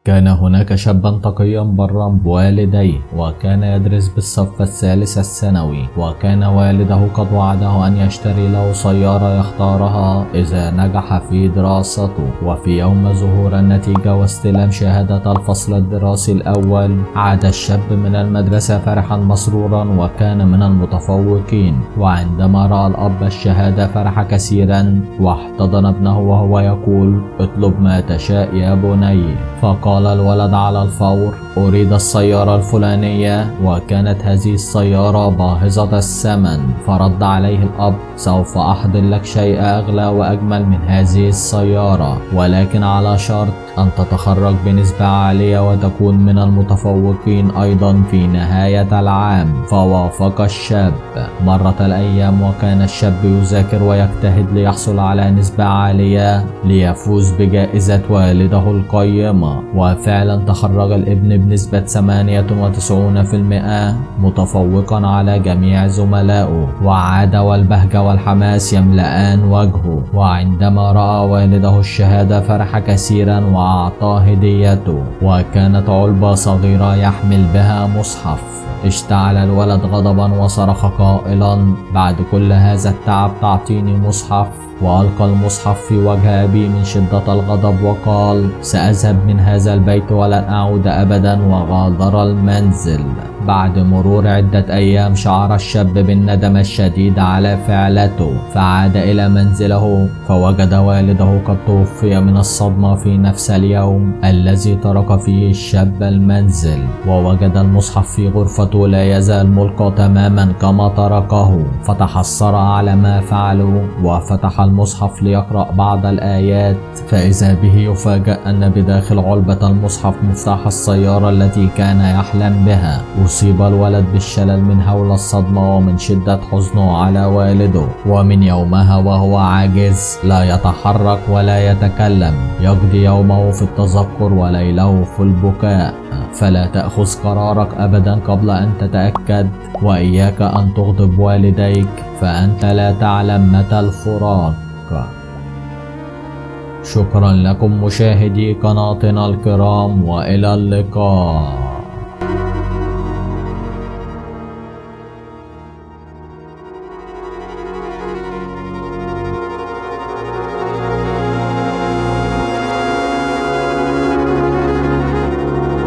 كان هناك شابا تقيا برا بوالديه، وكان يدرس بالصف الثالث الثانوي، وكان والده قد وعده أن يشتري له سيارة يختارها إذا نجح في دراسته. وفي يوم ظهور النتيجة واستلام شهادة الفصل الدراسي الأول، عاد الشاب من المدرسة فرحا مسرورا وكان من المتفوقين. وعندما رأى الأب الشهادة فرح كثيرا واحتضن ابنه وهو يقول: اطلب ما تشاء يا بني. فقال الولد على الفور: أريد السيارة الفلانية. وكانت هذه السيارة باهظة الثمن. فرد عليه الأب: سوف أحضر لك شيء أغلى وأجمل من هذه السيارة، ولكن على شرط أن تتخرج بنسبة عالية وتكون من المتفوقين أيضا في نهاية العام. فوافق الشاب. مرت الأيام وكان الشاب يذاكر ويجتهد ليحصل على نسبة عالية ليفوز بجائزة والده القيمة. وفعلا تخرج الابن بنسبة 98% متفوقا على جميع زملائه، وعاد والبهجة والحماس يملأان وجهه. وعندما رأى والده الشهادة فرح كثيرا وأعطاه هديته، وكانت علبة صغيرة يحمل بها مصحف. اشتعل الولد غضبا وصرخ قائلا: بعد كل هذا التعب تعطيني مصحف؟ وألقى المصحف في وجه أبيه من شدة الغضب وقال: سأذهب من هذا البيت ولن أعود أبدا. وغادر المنزل. بعد مرور عدة أيام شعر الشاب بالندم الشديد على فعلته، فعاد إلى منزله فوجد والده قد توفي من الصدمة في نفس اليوم الذي ترك فيه الشاب المنزل. ووجد المصحف في غرفته لا يزال ملقى تماما كما تركه، فتحسر على ما فعله وفتح المصحف ليقرأ بعض الآيات، فإذا به يفاجأ أن بداخل علبة المصحف مفتاح السيارة التي كان يحلم بها. أصيب الولد بالشلل من هول الصدمة ومن شدة حزنه على والده، ومن يومها وهو عاجز لا يتحرك ولا يتكلم، يقضي يومه في التذكر وليله في البكاء. فلا تأخذ قرارك أبدا قبل أن تتأكد، وإياك أن تغضب والديك فأنت لا تعلم متى الفراق. شكرا لكم مشاهدي قناتنا الكرام، وإلى اللقاء.